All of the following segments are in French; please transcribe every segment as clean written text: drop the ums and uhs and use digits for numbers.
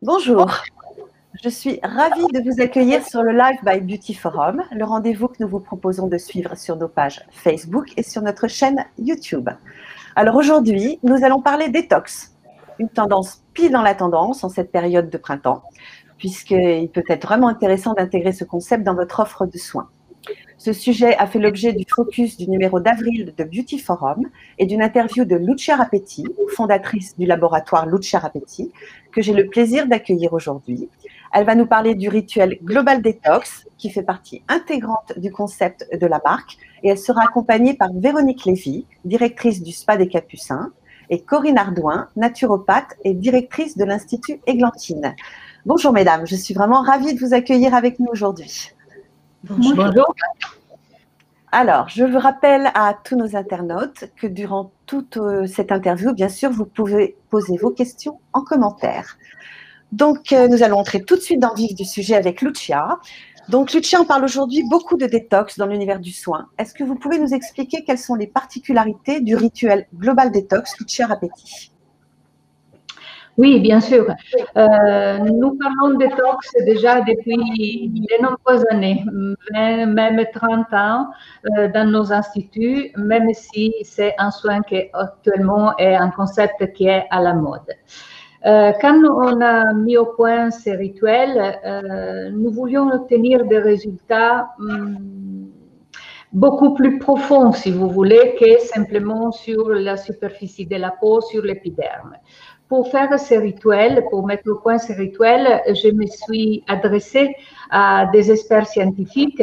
Bonjour, je suis ravie de vous accueillir sur le Live by Beauty Forum, le rendez-vous que nous vous proposons de suivre sur nos pages Facebook et sur notre chaîne YouTube. Alors aujourd'hui, nous allons parler détox, une tendance pile dans la tendance en cette période de printemps, puisqu'il peut être vraiment intéressant d'intégrer ce concept dans votre offre de soins. Ce sujet a fait l'objet du focus du numéro d'avril de Beauty Forum et d'une interview de Lucia Rapetti, fondatrice du laboratoire Lucia Rapetti, que j'ai le plaisir d'accueillir aujourd'hui. Elle va nous parler du rituel Global Detox, qui fait partie intégrante du concept de la marque, et elle sera accompagnée par Véronique Lévy, directrice du Spa des Capucins, et Corinne Ardouin, naturopathe et directrice de l'Institut Églantine. Bonjour mesdames, je suis vraiment ravie de vous accueillir avec nous aujourd'hui. Bonjour. Alors, je vous rappelle à tous nos internautes que durant toute cette interview, bien sûr, vous pouvez poser vos questions en commentaire. Donc, nous allons entrer tout de suite dans le vif du sujet avec Lucia. Donc, Lucia, on parle aujourd'hui beaucoup de détox dans l'univers du soin. Est-ce que vous pouvez nous expliquer quelles sont les particularités du rituel Global Detox Lucia Rapetti? Oui, bien sûr. Nous parlons de détox déjà depuis de nombreuses années, même 30 ans dans nos instituts, même si c'est un soin qui actuellement est un concept qui est à la mode. Quand on a mis au point ces rituels, nous voulions obtenir des résultats beaucoup plus profonds, si vous voulez, que simplement sur la superficie de la peau, sur l'épiderme. Pour faire ces rituels, pour mettre au point ces rituels, je me suis adressée à des experts scientifiques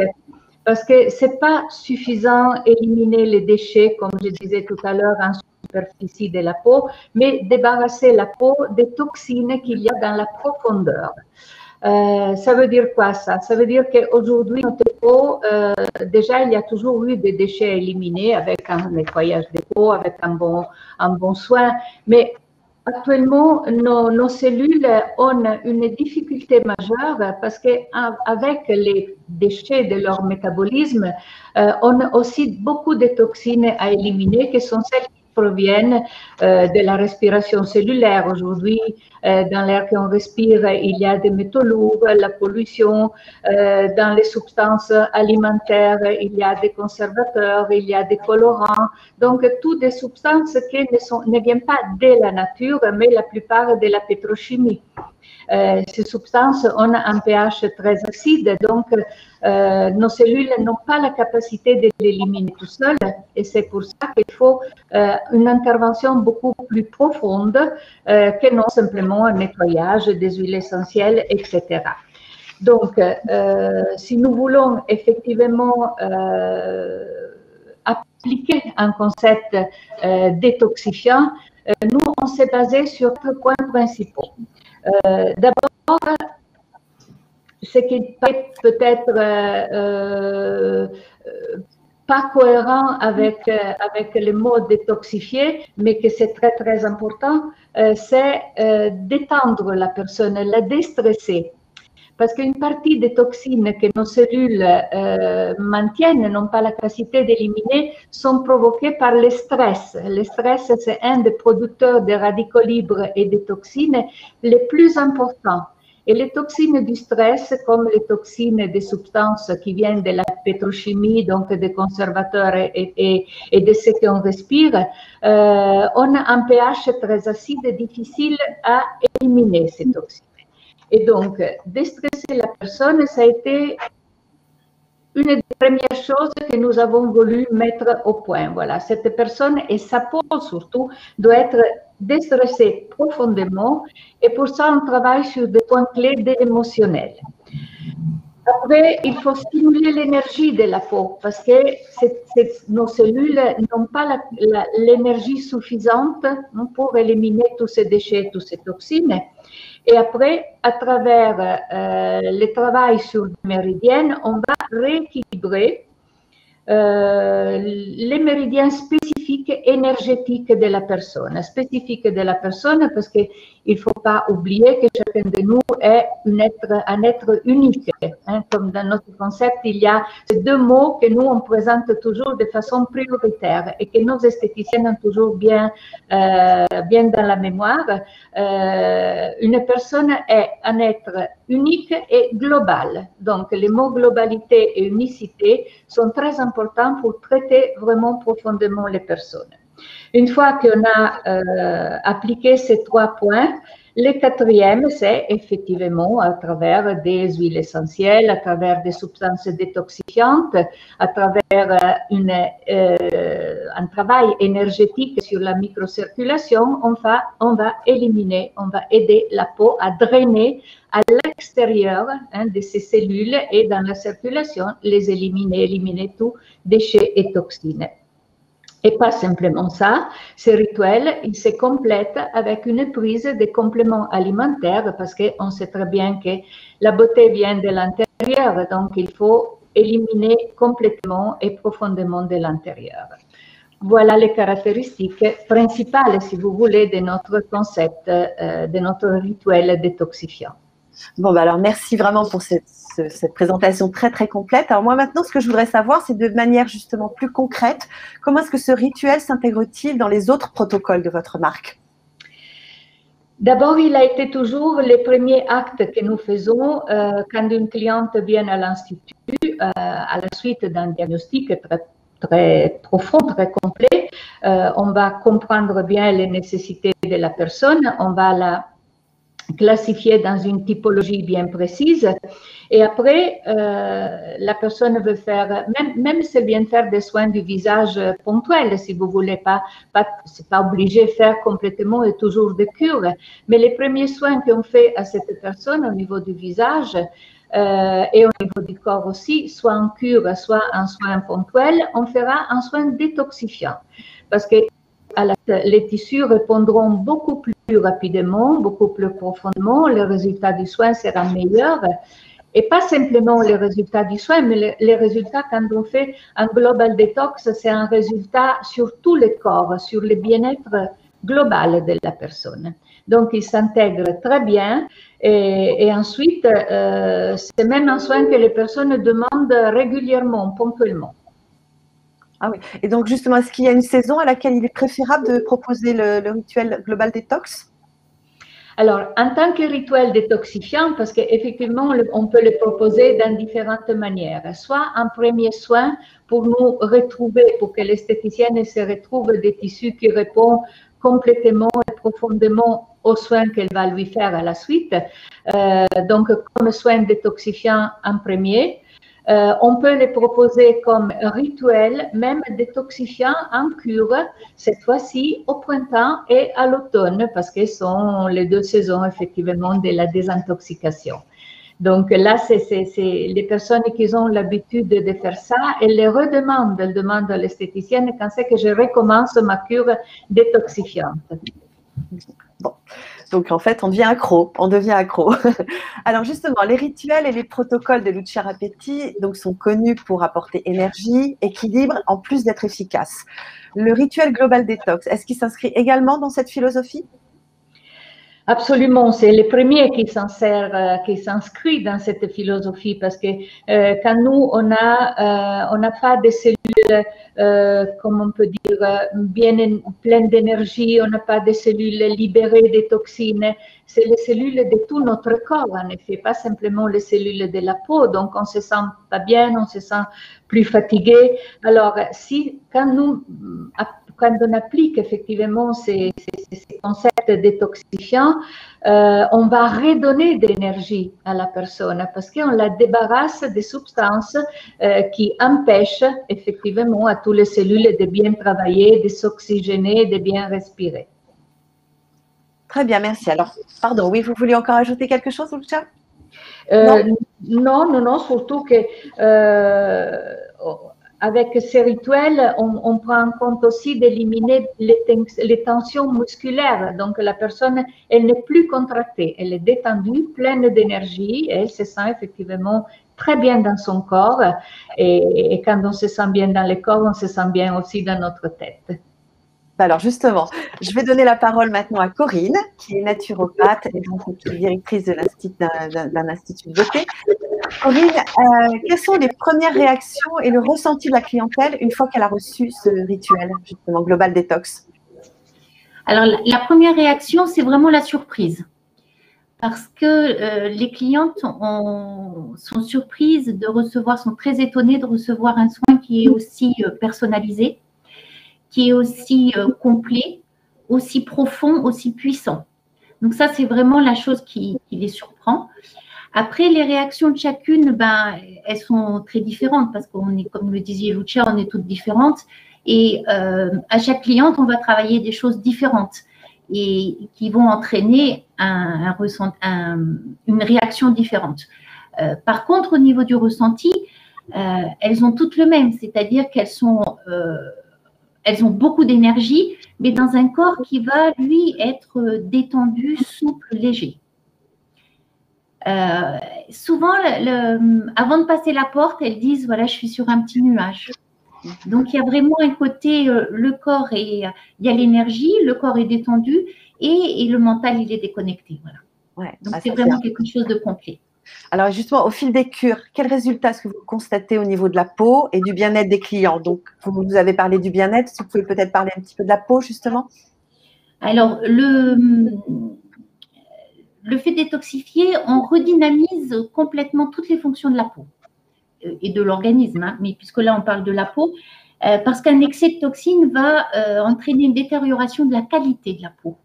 parce que c'est pas suffisant d'éliminer les déchets, comme je disais tout à l'heure, en superficie de la peau, mais débarrasser la peau des toxines qu'il y a dans la profondeur. Ça veut dire quoi ça? Ça veut dire qu'aujourd'hui, notre peau, déjà, il y a toujours eu des déchets éliminés avec un nettoyage des peaux, avec un bon soin, mais actuellement, nos cellules ont une difficulté majeure parce qu'avec les déchets de leur métabolisme, on a aussi beaucoup de toxines à éliminer qui sont celles qui proviennent de la respiration cellulaire. Aujourd'hui, dans l'air qu'on respire, il y a des métaux lourds, la pollution, dans les substances alimentaires, il y a des conservateurs, il y a des colorants. Donc, toutes des substances qui ne viennent pas de la nature, mais la plupart de la pétrochimie. Ces substances ont un pH très acide, donc nos cellules n'ont pas la capacité de l'éliminer tout seul, et c'est pour ça qu'il faut une intervention beaucoup plus profonde que non simplement un nettoyage des huiles essentielles, etc. Donc, si nous voulons effectivement appliquer un concept détoxifiant, nous, on s'est basé sur 3 points principaux. D'abord, ce qui peut-être pas cohérent avec le mot détoxifier, mais que c'est très, très important, c'est détendre la personne, la déstresser. Parce qu'une partie des toxines que nos cellules maintiennent, n'ont pas la capacité d'éliminer, sont provoquées par le stress. Le stress, c'est un des producteurs de radicaux libres et de toxines les plus importants. Et les toxines du stress, comme les toxines des substances qui viennent de la pétrochimie, donc des conservateurs et de ce qu'on respire, ont un pH très acide et difficile à éliminer ces toxines. Et donc, déstresser la personne, ça a été une des premières choses que nous avons voulu mettre au point. Voilà, cette personne et sa peau surtout doit être déstressée profondément, et pour ça, on travaille sur des points clés de l'émotionnel. Après, il faut stimuler l'énergie de la peau parce que nos cellules n'ont pas l'énergie suffisante pour éliminer tous ces déchets, toutes ces toxines. Et après, à travers le travail sur les méridiennes, on va rééquilibrer les méridiens spécifiques énergétiques de la personne, parce qu'il ne faut pas oublier que chacun de nous est un être unique. Hein, comme dans notre concept, il y a ces deux mots que nous, on présente toujours de façon prioritaire et que nos esthéticiennes ont toujours bien dans la mémoire. Une personne est un être unique et global. Donc, les mots globalité et unicité sont très importants pour traiter vraiment profondément les personnes. Une fois qu'on a appliqué ces 3 points, le quatrième, c'est effectivement à travers des huiles essentielles, à travers des substances détoxifiantes, à travers un travail énergétique sur la microcirculation, on va éliminer, on va aider la peau à drainer à l'extérieur de ces cellules et dans la circulation, les éliminer tous déchets et toxines. Et pas simplement ça, ce rituel, il se complète avec une prise de compléments alimentaires parce qu'on sait très bien que la beauté vient de l'intérieur, donc il faut éliminer complètement et profondément de l'intérieur. Voilà les caractéristiques principales, si vous voulez, de notre concept, de notre rituel détoxifiant. Bon, bah alors merci vraiment pour cette présentation très très complète. Alors moi maintenant, ce que je voudrais savoir, c'est de manière justement plus concrète, comment est-ce que ce rituel s'intègre-t-il dans les autres protocoles de votre marque? D'abord, il a été toujours le premier acte que nous faisons quand une cliente vient à l'Institut, à la suite d'un diagnostic très profond, très complet. On va comprendre bien les nécessités de la personne, on va la classifiée dans une typologie bien précise. Et après, la personne veut faire, même si elle vient faire des soins du visage ponctuels, si vous voulez c'est pas obligé de faire complètement et toujours de cure. Mais les premiers soins qu'on fait à cette personne au niveau du visage et au niveau du corps aussi, soit en cure, soit en soin ponctuel, on fera un soin détoxifiant. Parce que les tissus répondront beaucoup plus rapidement, beaucoup plus profondément, le résultat du soin sera meilleur. Et pas simplement les résultats du soin, mais les résultats quand on fait un global detox, c'est un résultat sur tout le corps, sur le bien-être global de la personne. Donc, il s'intègre très bien et ensuite, c'est même un soin que les personnes demandent régulièrement, ponctuellement. Ah oui. Et donc, justement, est-ce qu'il y a une saison à laquelle il est préférable de proposer le rituel Global Detox? Alors, en tant que rituel détoxifiant, parce qu'effectivement, on peut le proposer dans différentes manières. Soit un premier soin pour nous retrouver, pour que l'esthéticienne se retrouve des tissus qui répondent complètement et profondément aux soins qu'elle va lui faire à la suite. Donc, comme soin détoxifiant en premier. On peut les proposer comme rituel, même détoxifiant en cure, cette fois-ci au printemps et à l'automne, parce que ce sont les 2 saisons effectivement de la désintoxication. Donc là, c'est les personnes qui ont l'habitude de faire ça, elles les redemandent, elles demandent à l'esthéticienne quand c'est que je recommence ma cure détoxifiante. Bon. Donc, en fait, on devient accro. Alors, justement, les rituels et les protocoles de Lucia Rapetti donc, sont connus pour apporter énergie, équilibre, en plus d'être efficaces. Le rituel Global Detox, est-ce qu'il s'inscrit également dans cette philosophie? Absolument, c'est le premier qui s'inscrit dans cette philosophie parce que quand nous, on n'a pas des cellules, comme on peut dire, bien pleines d'énergie, on n'a pas des cellules libérées des toxines, c'est les cellules de tout notre corps, en effet, pas simplement les cellules de la peau, donc on se sent pas bien, on se sent plus fatigué. Alors, quand on applique effectivement ces concepts détoxifiants, on va redonner de l'énergie à la personne parce qu'on la débarrasse des substances qui empêchent effectivement à toutes les cellules de bien travailler, de s'oxygéner, de bien respirer. Très bien, merci. Alors, pardon, oui, vous vouliez encore ajouter quelque chose, Non, surtout que avec ces rituels, on prend en compte aussi d'éliminer les tensions musculaires. Donc, la personne, elle n'est plus contractée, elle est détendue, pleine d'énergie, et elle se sent effectivement très bien dans son corps. Et quand on se sent bien dans le corps, on se sent bien aussi dans notre tête. Alors justement, je vais donner la parole maintenant à Corinne, qui est naturopathe et donc qui est directrice d'un institut de beauté. Corinne, quelles sont les premières réactions et le ressenti de la clientèle une fois qu'elle a reçu ce rituel, justement, Global Detox? Alors, la première réaction, c'est vraiment la surprise. Parce que les clientes sont surprises de recevoir, sont très étonnées de recevoir un soin qui est aussi personnalisé, qui est aussi complet, aussi profond, aussi puissant. Donc ça, c'est vraiment la chose qui les surprend. Après, les réactions de chacune, ben, elles sont très différentes parce qu'on est, comme le disait Lucia, on est toutes différentes. Et à chaque cliente, on va travailler des choses différentes et qui vont entraîner une réaction différente. Par contre, au niveau du ressenti, elles ont toutes le même, c'est-à-dire qu'elles ont beaucoup d'énergie, mais dans un corps qui va, lui, être détendu, souple, léger. Souvent, avant de passer la porte, elles disent, voilà, je suis sur un petit nuage. Donc, il y a vraiment un côté, le corps, il y a l'énergie, le corps est détendu et le mental, il est déconnecté. Voilà. Ouais, donc, c'est vraiment quelque chose de complet. Alors, justement, au fil des cures, quels résultats est-ce que vous constatez au niveau de la peau et du bien-être des clients? Donc, vous nous avez parlé du bien-être, si vous pouvez peut-être parler un petit peu de la peau, justement. Alors, le fait de détoxifier, on redynamise complètement toutes les fonctions de la peau et de l'organisme, hein, mais puisque là, on parle de la peau, parce qu'un excès de toxines va entraîner une détérioration de la qualité de la peau.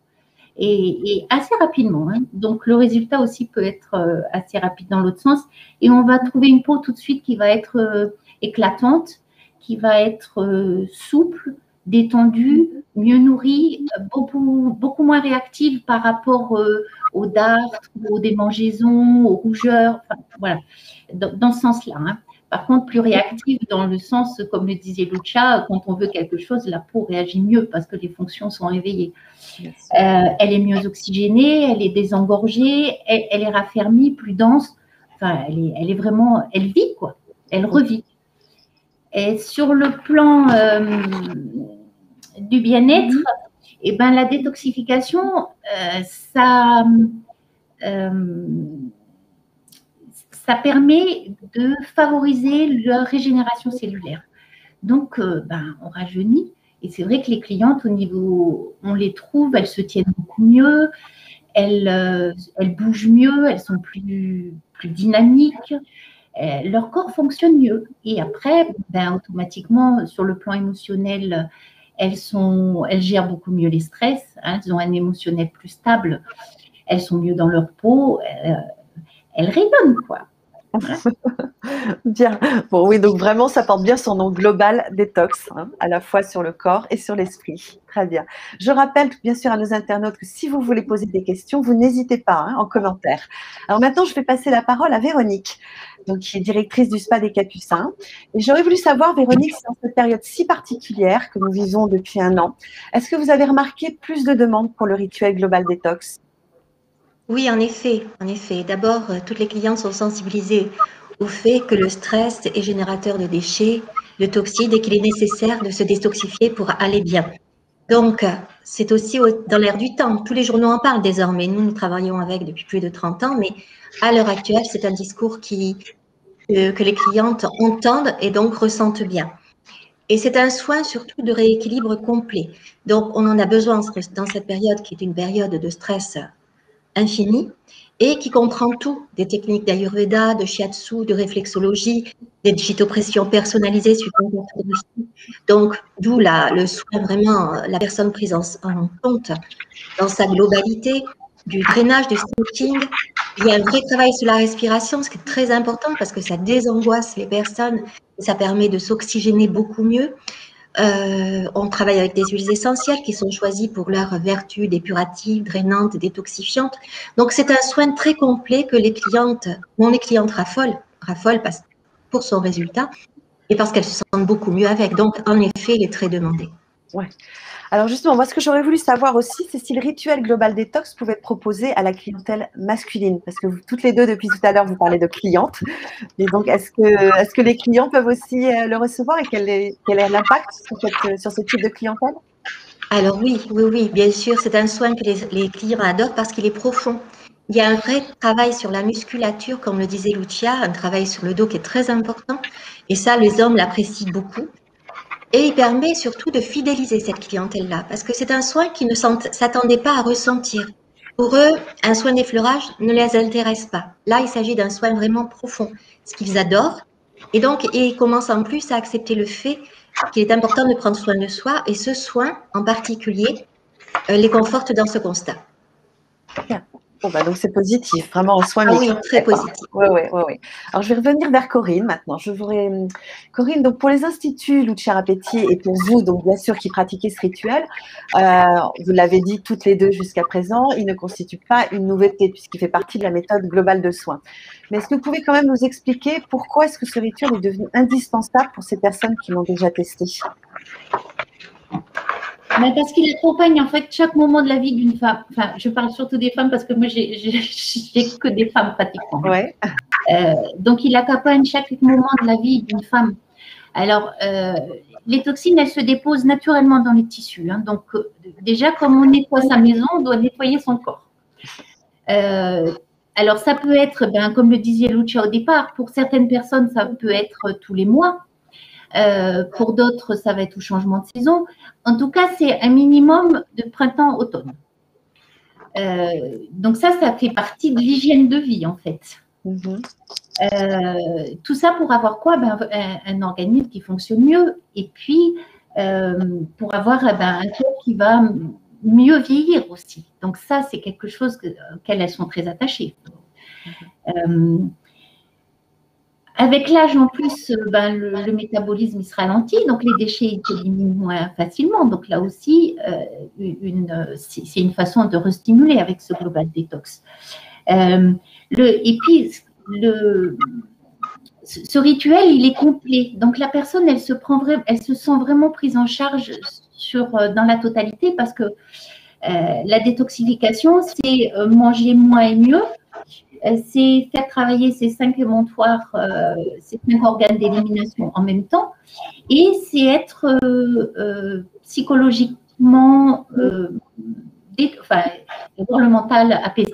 Et assez rapidement. Hein. Donc, le résultat aussi peut être assez rapide dans l'autre sens. Et on va trouver une peau tout de suite qui va être éclatante, qui va être souple, détendue, mieux nourrie, beaucoup moins réactive par rapport aux dartres, aux démangeaisons, aux rougeurs. Enfin, voilà, dans ce sens-là. Hein. Par contre, plus réactive dans le sens, comme le disait Lucia, quand on veut quelque chose, la peau réagit mieux parce que les fonctions sont réveillées. Elle est mieux oxygénée, elle est désengorgée, elle est raffermie, plus dense. Enfin, elle est vraiment, elle vit quoi, elle revit. Et sur le plan du bien-être, eh ben, la détoxification, ça permet de favoriser la régénération cellulaire. Donc, on rajeunit. Et c'est vrai que les clientes, au niveau, on les trouve, elles se tiennent beaucoup mieux, elles bougent mieux, elles sont plus dynamiques, leur corps fonctionne mieux. Et après, automatiquement, sur le plan émotionnel, elles gèrent beaucoup mieux les stress, hein, elles ont un émotionnel plus stable, elles sont mieux dans leur peau, elles rayonnent, quoi. Bien. Bon, oui, donc vraiment, ça porte bien son nom, Global Detox, hein, à la fois sur le corps et sur l'esprit. Très bien. Je rappelle bien sûr à nos internautes que si vous voulez poser des questions, vous n'hésitez pas en commentaire. Alors maintenant, je vais passer la parole à Véronique, donc, qui est directrice du Spa des Capucins. Et j'aurais voulu savoir, Véronique, dans cette période si particulière que nous vivons depuis 1 an, est-ce que vous avez remarqué plus de demandes pour le rituel Global Detox? Oui, en effet. D'abord, toutes les clientes sont sensibilisées au fait que le stress est générateur de déchets, de toxines et qu'il est nécessaire de se détoxifier pour aller bien. Donc, c'est aussi dans l'air du temps. Tous les journaux en parlent désormais. Nous travaillons avec depuis plus de 30 ans, mais à l'heure actuelle, c'est un discours que les clientes entendent et donc ressentent bien. Et c'est un soin surtout de rééquilibre complet. Donc, on en a besoin dans cette période qui est une période de stress infini et qui comprend tout, des techniques d'Ayurveda, de Shiatsu, de réflexologie, des phytopressions personnalisées suite à une pathologie. Donc, d'où le soin vraiment, la personne prise en compte dans sa globalité, du drainage, du stretching. Il y a un vrai travail sur la respiration, ce qui est très important parce que ça désangoisse les personnes et ça permet de s'oxygéner beaucoup mieux. On travaille avec des huiles essentielles qui sont choisies pour leur vertu dépurative, drainante, détoxifiante. Donc, c'est un soin très complet que les clientes raffolent pour son résultat. et parce qu'elles se sentent beaucoup mieux avec. Donc, en effet, il est très demandé. Ouais. Alors justement, moi, ce que j'aurais voulu savoir aussi, c'est si le rituel Global Detox pouvait être proposé à la clientèle masculine, parce que vous, toutes les deux, depuis tout à l'heure, vous parlez de clientes. Et donc, est-ce que les clients peuvent aussi le recevoir et quel est l'impact sur ce type de clientèle? Alors oui, bien sûr, c'est un soin que les clients adorent parce qu'il est profond. Il y a un vrai travail sur la musculature, comme le disait Lucia, un travail sur le dos qui est très important. Et ça, les hommes l'apprécient beaucoup. Et il permet surtout de fidéliser cette clientèle-là, parce que c'est un soin qu'ils ne s'attendaient pas à ressentir. Pour eux, un soin d'effleurage ne les intéresse pas. Là, il s'agit d'un soin vraiment profond, ce qu'ils adorent. Et donc, ils commencent en plus à accepter le fait qu'il est important de prendre soin de soi, et ce soin en particulier les conforte dans ce constat. Bien. Bon, bah, donc c'est positif, vraiment en soin Ah oui, mixte. très positif. Oui. Alors, je vais revenir vers Corinne maintenant. Corinne, donc pour les instituts Lucia Rapetti et pour vous, donc bien sûr, qui pratiquez ce rituel, vous l'avez dit toutes les deux jusqu'à présent, il ne constitue pas une nouveauté puisqu'il fait partie de la méthode globale de soins. Mais est-ce que vous pouvez quand même nous expliquer pourquoi est-ce que ce rituel est devenu indispensable pour ces personnes qui l'ont déjà testé? Mais parce qu'il accompagne en fait chaque moment de la vie d'une femme. Enfin, je parle surtout des femmes parce que moi, j'ai que des femmes pratiquement. Ouais. Donc, il accompagne chaque moment de la vie d'une femme. Alors, les toxines, elles se déposent naturellement dans les tissus. Hein. Donc, déjà, comme on nettoie sa maison, on doit nettoyer son corps. Alors, ça peut être, comme le disait Lucia au départ, pour certaines personnes, ça peut être tous les mois. Pour d'autres, ça va être au changement de saison. En tout cas, c'est un minimum de printemps-automne. Donc ça fait partie de l'hygiène de vie, en fait. Tout ça pour avoir quoi? Un organisme qui fonctionne mieux et puis pour avoir un corps qui va mieux vieillir aussi. Donc ça, c'est quelque chose auquel elles sont très attachées. Avec l'âge, en plus, le métabolisme il se ralentit, donc les déchets ils s'éliminent moins facilement. Donc là aussi, c'est une façon de restimuler avec ce Global Detox. Et puis, ce rituel, il est complet. Donc la personne, elle se sent vraiment prise en charge dans la totalité parce que la détoxification, c'est manger moins et mieux. C'est faire travailler ces 5 émontoires, ces 5 organes d'élimination en même temps, et c'est être psychologiquement, avoir le mental apaisé.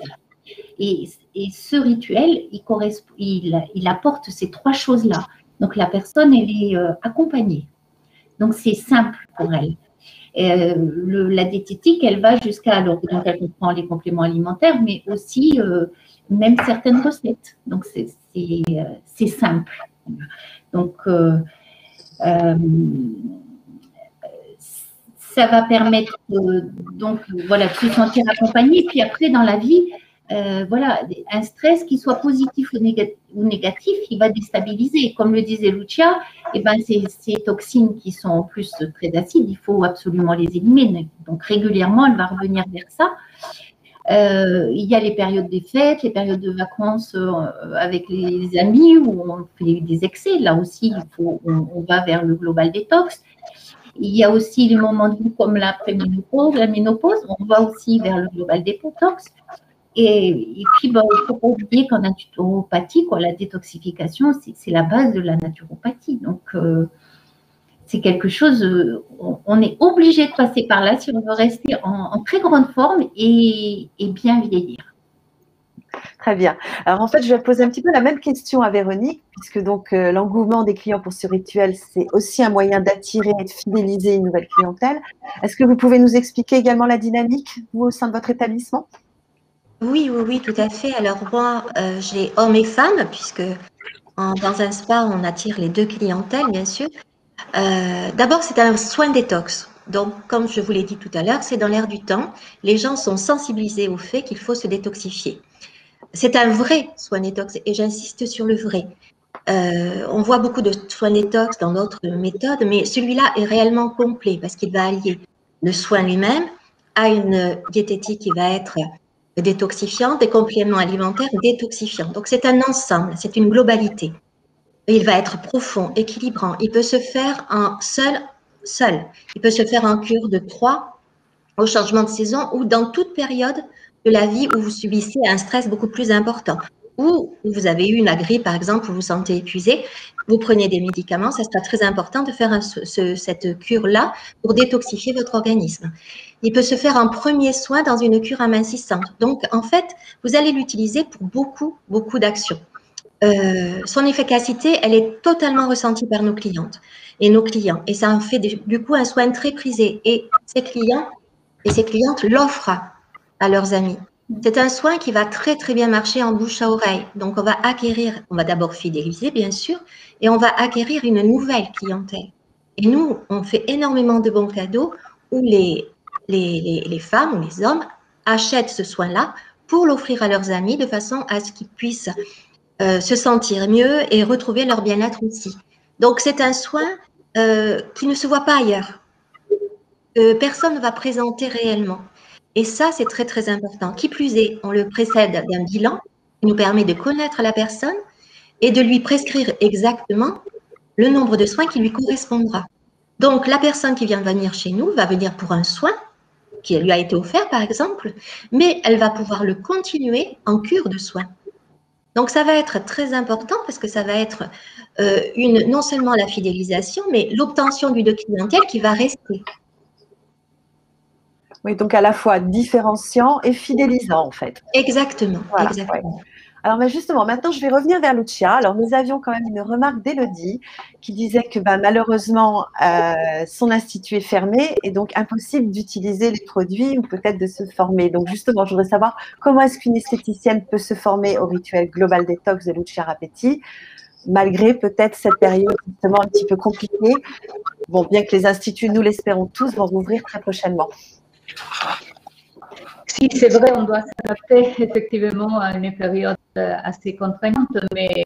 Et ce rituel, il apporte ces 3 choses-là. Donc la personne, elle est accompagnée. Donc c'est simple pour elle. La diététique, elle va jusqu'à, donc elle comprend les compléments alimentaires, mais aussi même certaines recettes. Donc, c'est simple. Donc, ça va permettre de se sentir accompagné. Puis après, dans la vie, un stress qui soit positif ou négatif, il va déstabiliser. Comme le disait Lucia, ces toxines qui sont en plus très acides, il faut absolument les éliminer. Donc, régulièrement, elle va revenir vers ça. Il y a les périodes des fêtes, les périodes de vacances avec les amis où on fait des excès. Là aussi, on va vers le Global Detox. Il y a aussi les moments de vie comme l'après-ménopause, la ménopause. On va aussi vers le Global Detox. Et puis, il ne faut pas oublier qu'en naturopathie, la détoxification, c'est la base de la naturopathie. Donc, c'est quelque chose, on est obligé de passer par là si on veut rester en très grande forme et bien vieillir. Très bien. Alors en fait, je vais poser un petit peu la même question à Véronique, puisque donc l'engouement des clients pour ce rituel, c'est aussi un moyen d'attirer et de fidéliser une nouvelle clientèle. Est-ce que vous pouvez nous expliquer également la dynamique, vous, au sein de votre établissement? Oui, tout à fait. Alors moi, j'ai hommes et femmes, puisque dans un spa, on attire les 2 clientèles, bien sûr. D'abord, c'est un soin détox. Donc, comme je vous l'ai dit tout à l'heure, c'est dans l'air du temps. Les gens sont sensibilisés au fait qu'il faut se détoxifier. C'est un vrai soin détox et j'insiste sur le vrai. On voit beaucoup de soins détox dans d'autres méthodes, mais celui-là est réellement complet parce qu'il va allier le soin lui-même à une diététique qui va être détoxifiante, des compléments alimentaires détoxifiants. Donc, c'est un ensemble, c'est une globalité. il va être profond, équilibrant. Il peut se faire en seul. Il peut se faire en cure de 3 au changement de saison ou dans toute période de la vie où vous subissez un stress beaucoup plus important. Ou où vous avez eu une grippe, par exemple, où vous vous sentez épuisé, vous prenez des médicaments, ça sera très important de faire cette cure-là pour détoxifier votre organisme. Il peut se faire en premier soin dans une cure amincissante. Donc, en fait, vous allez l'utiliser pour beaucoup d'actions. Son efficacité, elle est totalement ressentie par nos clientes et nos clients. Et ça en fait du coup un soin très prisé. Et ces clients et ces clientes l'offrent à leurs amis. C'est un soin qui va très bien marcher en bouche à oreille. Donc, on va d'abord fidéliser, bien sûr, et on va acquérir une nouvelle clientèle. Et nous, on fait énormément de bons cadeaux où les femmes ou les hommes achètent ce soin-là pour l'offrir à leurs amis de façon à ce qu'ils puissent se sentir mieux et retrouver leur bien-être aussi. Donc, c'est un soin qui ne se voit pas ailleurs, que personne ne va présenter réellement. Et ça, c'est très important. Qui plus est, on le précède d'un bilan qui nous permet de connaître la personne et de lui prescrire exactement le nombre de soins qui lui correspondra. Donc, la personne qui vient venir chez nous va venir pour un soin qui lui a été offert, par exemple, mais elle va pouvoir le continuer en cure de soins. Donc, ça va être très important parce que ça va être non seulement la fidélisation, mais l'obtention d'une clientèle qui va rester. Oui, donc à la fois différenciant et fidélisant, en fait. Exactement, voilà, exactement. Ouais. Alors, mais justement, maintenant, je vais revenir vers Lucia. Alors, nous avions quand même une remarque d'Élodie qui disait que malheureusement, son institut est fermé et donc impossible d'utiliser les produits ou peut-être de se former. Donc, justement, je voudrais savoir comment est-ce qu'une esthéticienne peut se former au rituel Global Detox de Lucia Rapetti, malgré peut-être cette période justement un petit peu compliquée. Bon, bien que les instituts, nous l'espérons tous, vont rouvrir très prochainement. Si, c'est vrai, on doit s'adapter effectivement à une période assez contraignante, mais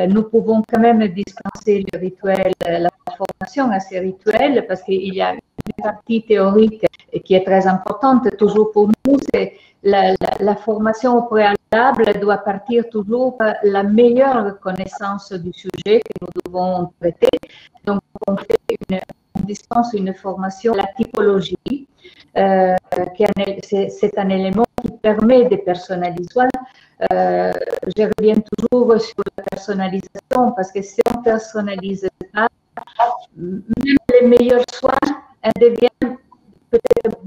nous pouvons quand même dispenser le rituel, la formation à ces rituels, parce qu'il y a une partie théorique qui est très importante. Toujours pour nous, c'est la formation au préalable doit partir toujours par la meilleure connaissance du sujet que nous devons traiter. Donc, on dispense une formation à la typologie. C'est un élément qui permet de personnaliser. Je reviens toujours sur la personnalisation parce que si on ne personnalise pas, même les meilleurs soins deviennent peut-être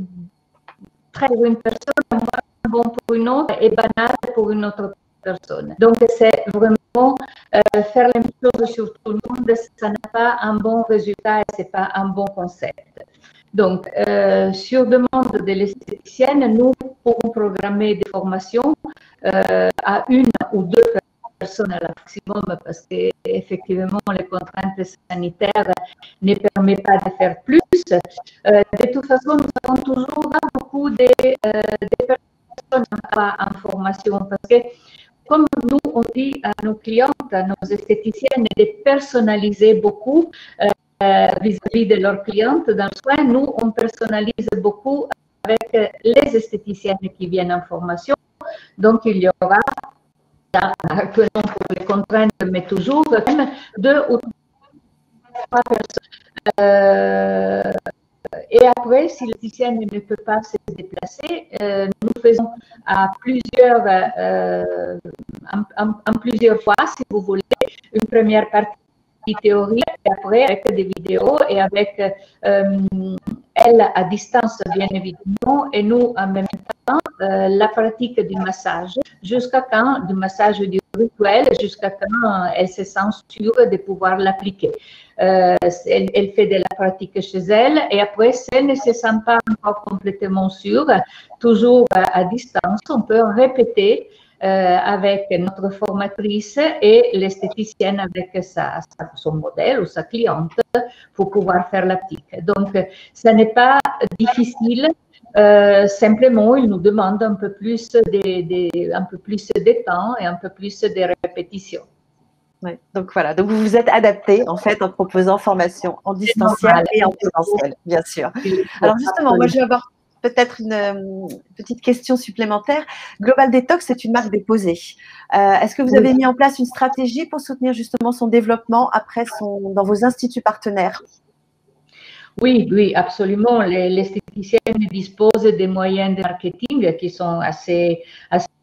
très pour une personne, moins bon pour une autre et banal pour une autre personne. Donc, c'est vraiment faire la même chose sur tout le monde, ça n'a pas un bon résultat et ce n'est pas un bon concept. Donc, sur demande de l'esthéticienne, nous pouvons programmer des formations à 1 ou 2 personnes à la maximum parce qu'effectivement, les contraintes sanitaires ne permettent pas de faire plus. De toute façon, nous avons toujours beaucoup de personnes en formation parce que, comme nous, on dit à nos clientes, à nos esthéticiennes, de personnaliser beaucoup vis-à-vis de leurs clientes dans le soin. Nous, on personnalise beaucoup avec les esthéticiennes qui viennent en formation. Donc, il y aura, actuellement pour les contraintes, mais toujours, même 2 ou 3 personnes. Et après, si l'esthéticienne ne peut pas se déplacer, nous faisons en plusieurs fois, si vous voulez, une première partie théorie, et après avec des vidéos et avec elle à distance, bien évidemment, et nous en même temps, la pratique du massage, du massage du rituel, jusqu'à quand elle se sent sûre de pouvoir l'appliquer. Elle fait de la pratique chez elle et après, si elle ne se sent pas encore complètement sûre, toujours à distance, on peut répéter avec notre formatrice et l'esthéticienne avec son modèle ou sa cliente pour pouvoir faire la pratique. Donc, ce n'est pas difficile, simplement, il nous demande un peu plus de temps et un peu plus de répétition. Ouais, donc voilà, donc vous vous êtes adapté en fait en proposant formation en distanciel et en présentiel, bien sûr. Alors justement, moi je vais avoir peut-être une petite question supplémentaire. Global Detox, c'est une marque déposée. Est-ce que vous avez mis en place une stratégie pour soutenir justement son développement après dans vos instituts partenaires? Oui, oui, absolument. L'esthéticienne dispose des moyens de marketing qui sont assez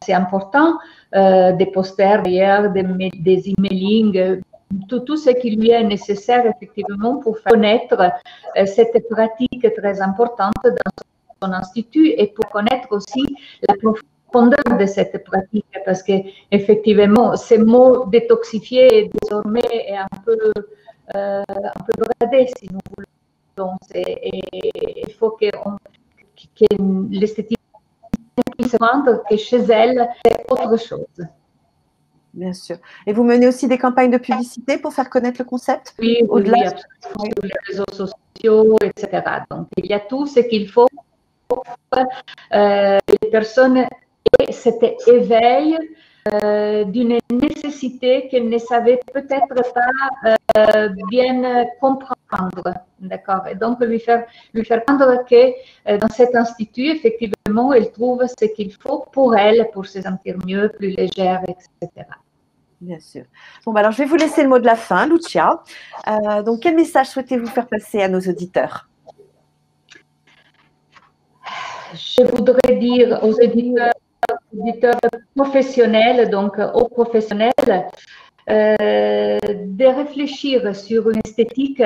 importants, des posters d'ailleurs, des emailing, tout ce qui lui est nécessaire effectivement pour faire connaître cette pratique très importante dans son institut et pour connaître aussi la profondeur de cette pratique, parce que effectivement, ce mot détoxifier désormais est un peu bradé, si nous voulons. Et il faut que l'esthétique puisse rendre que chez elle, c'est autre chose. Bien sûr. Et vous menez aussi des campagnes de publicité pour faire connaître le concept? Oui, au-delà absolument, sur les réseaux sociaux, etc. Donc, il y a tout ce qu'il faut pour les personnes aient cet éveil d'une nécessité qu'elles ne savaient peut-être pas bien comprendre, d'accord. Et donc lui faire comprendre que dans cet institut, effectivement, elle trouve ce qu'il faut pour elle, pour se sentir mieux, plus légère, etc. Bien sûr. Bon, alors je vais vous laisser le mot de la fin, Lucia. Donc, quel message souhaitez-vous faire passer à nos auditeurs? Je voudrais dire aux auditeurs professionnels, donc aux professionnels, de réfléchir sur une esthétique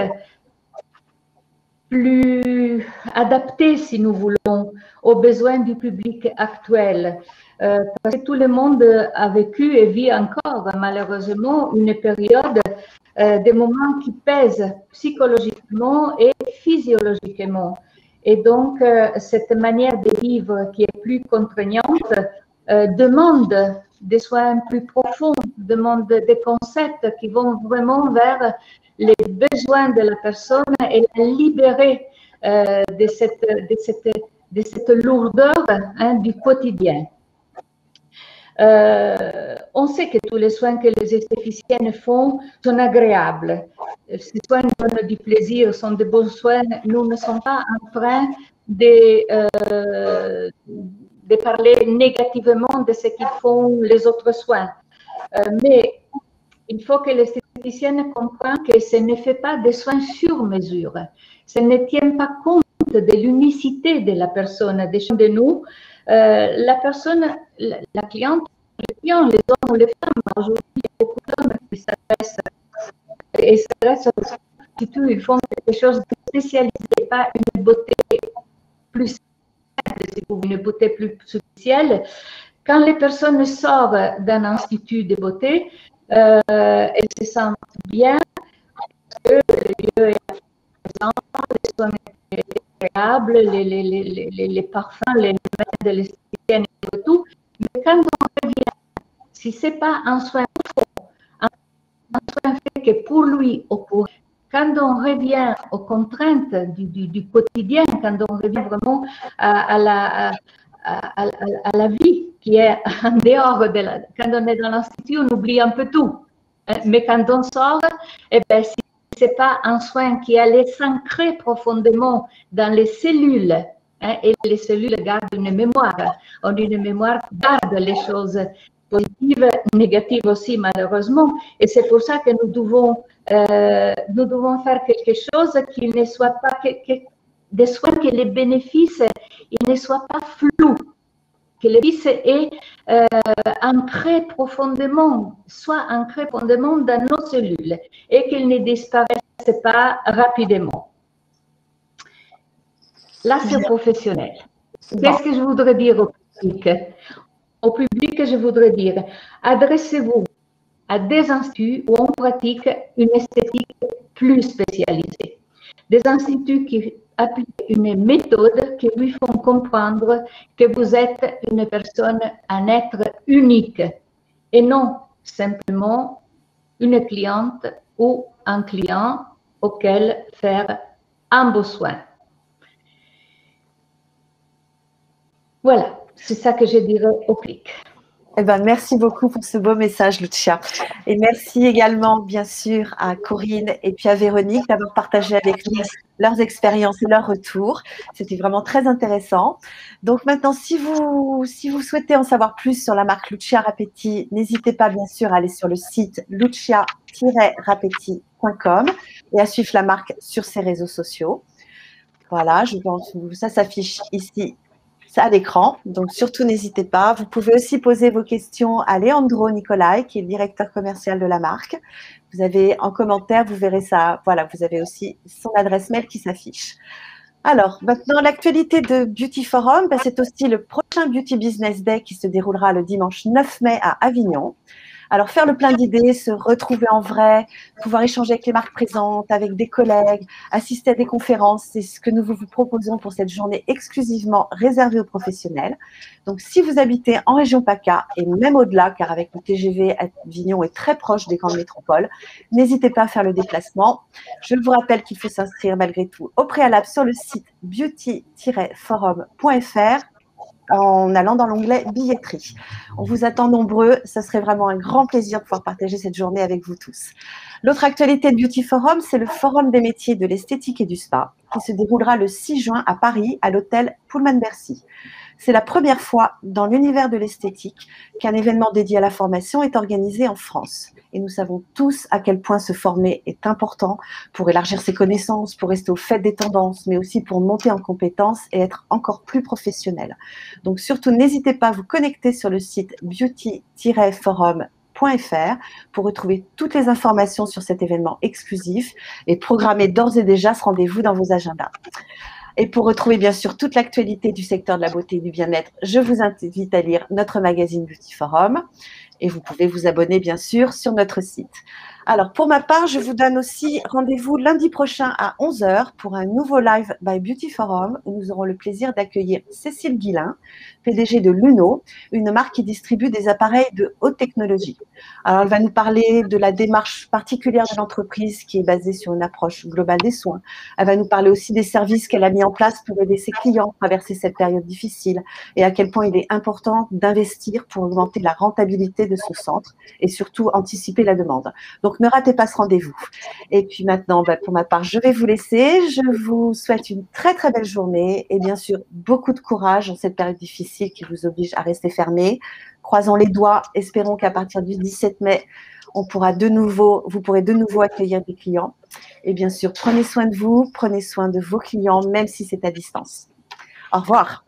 plus adaptée, si nous voulons, aux besoins du public actuel. Parce que tout le monde a vécu et vit encore, malheureusement, une période, des moments qui pèsent psychologiquement et physiologiquement. Et donc, cette manière de vivre qui est plus contraignante demande des soins plus profonds, demande des concepts qui vont vraiment vers les besoins de la personne et la libérer de cette lourdeur du quotidien. On sait que tous les soins que les esthéticiennes font sont agréables. Ces soins donnent du plaisir, sont de beaux soins. Nous ne sommes pas en train de parler négativement de ce qu'ils font les autres soins. Mais il faut que l'esthéticienne comprenne que ce ne fait pas des soins sur mesure. Ce ne tient pas compte de l'unicité de la personne, de nous. La personne, la cliente, les clients, les hommes ou les femmes, aujourd'hui, il y a beaucoup d'hommes qui s'adressent aux instituts, ils font quelque chose de spécialisé, pas une beauté plus simple, si vous voulez, une beauté plus superficielle. Quand les personnes sortent d'un institut de beauté, elles se sentent bien, parce que le lieu est apaisant, les soins agréables, les parfums, les mains de l'esthéticienne et tout. Mais quand on revient, si ce n'est pas un soin profond, un soin fait que pour lui ou pour elle, quand on revient aux contraintes du quotidien, quand on revient vraiment à la vie qui est en dehors de la... Quand on est dans l'institut, on oublie un peu tout. Mais quand on sort, eh bien, si ce n'est pas un soin qui allait s'ancrer profondément dans les cellules, et les cellules gardent une mémoire. Une mémoire garde les choses positives, négatives aussi, malheureusement. Et c'est pour ça que nous devons faire quelque chose qui ne soit pas des soins que les bénéfices ne soient pas flous, que les bénéfices est ancré profondément, soit ancré profondément dans nos cellules et qu'ils ne disparaissent pas rapidement. Là, c'est professionnel. Qu'est-ce que je voudrais dire au public? Au public, je voudrais dire, adressez-vous à des instituts où on pratique une esthétique plus spécialisée. Des instituts qui appliquent une méthode qui lui font comprendre que vous êtes une personne, un être unique et non simplement une cliente ou un client auquel faire un beau soin. Voilà, c'est ça que je dirais au public. Eh ben, merci beaucoup pour ce beau message, Lucia. Et merci également, bien sûr, à Corinne et puis à Véronique d'avoir partagé avec nous leurs expériences et leurs retours. C'était vraiment très intéressant. Donc maintenant, si vous souhaitez en savoir plus sur la marque Lucia Rapetti, n'hésitez pas, bien sûr, à aller sur le site lucia-rapetti.com et à suivre la marque sur ses réseaux sociaux. Voilà, je pense que ça s'affiche ici à l'écran, donc surtout n'hésitez pas. Vous pouvez aussi poser vos questions à Leandro Nicolai, qui est le directeur commercial de la marque. Vous avez en commentaire, vous verrez ça. Voilà, vous avez aussi son adresse mail qui s'affiche. Alors, maintenant, l'actualité de Beauty Forum, c'est aussi le prochain Beauty Business Day qui se déroulera le dimanche 9 mai à Avignon. Alors, faire le plein d'idées, se retrouver en vrai, pouvoir échanger avec les marques présentes, avec des collègues, assister à des conférences, c'est ce que nous vous proposons pour cette journée exclusivement réservée aux professionnels. Donc, si vous habitez en région PACA et même au-delà, car avec le TGV, Avignon est très proche des grandes métropoles, n'hésitez pas à faire le déplacement. Je vous rappelle qu'il faut s'inscrire malgré tout au préalable sur le site beauty-forum.fr en allant dans l'onglet billetterie. On vous attend nombreux, ça serait vraiment un grand plaisir de pouvoir partager cette journée avec vous tous. L'autre actualité de Beauty Forum, c'est le Forum des métiers de l'esthétique et du spa qui se déroulera le 6 juin à Paris à l'hôtel Pullman-Bercy. C'est la première fois dans l'univers de l'esthétique qu'un événement dédié à la formation est organisé en France. Et nous savons tous à quel point se former est important pour élargir ses connaissances, pour rester au fait des tendances, mais aussi pour monter en compétences et être encore plus professionnel. Donc surtout, n'hésitez pas à vous connecter sur le site beauty-forum.fr pour retrouver toutes les informations sur cet événement exclusif et programmer d'ores et déjà ce rendez-vous dans vos agendas. Et pour retrouver bien sûr toute l'actualité du secteur de la beauté et du bien-être, je vous invite à lire notre magazine Beauty Forum et vous pouvez vous abonner bien sûr sur notre site. Alors pour ma part, je vous donne aussi rendez-vous lundi prochain à 11h pour un nouveau live by Beauty Forum où nous aurons le plaisir d'accueillir Cécile Guillain, PDG de Luno, une marque qui distribue des appareils de haute technologie. Alors elle va nous parler de la démarche particulière de l'entreprise qui est basée sur une approche globale des soins. Elle va nous parler aussi des services qu'elle a mis en place pour aider ses clients à traverser cette période difficile et à quel point il est important d'investir pour augmenter la rentabilité de son centre et surtout anticiper la demande. Donc, ne ratez pas ce rendez-vous. Et puis maintenant, pour ma part, je vais vous laisser. Je vous souhaite une très, très belle journée et bien sûr, beaucoup de courage dans cette période difficile qui vous oblige à rester fermé. Croisons les doigts. Espérons qu'à partir du 17 mai, vous pourrez de nouveau accueillir des clients. Et bien sûr, prenez soin de vous, prenez soin de vos clients, même si c'est à distance. Au revoir.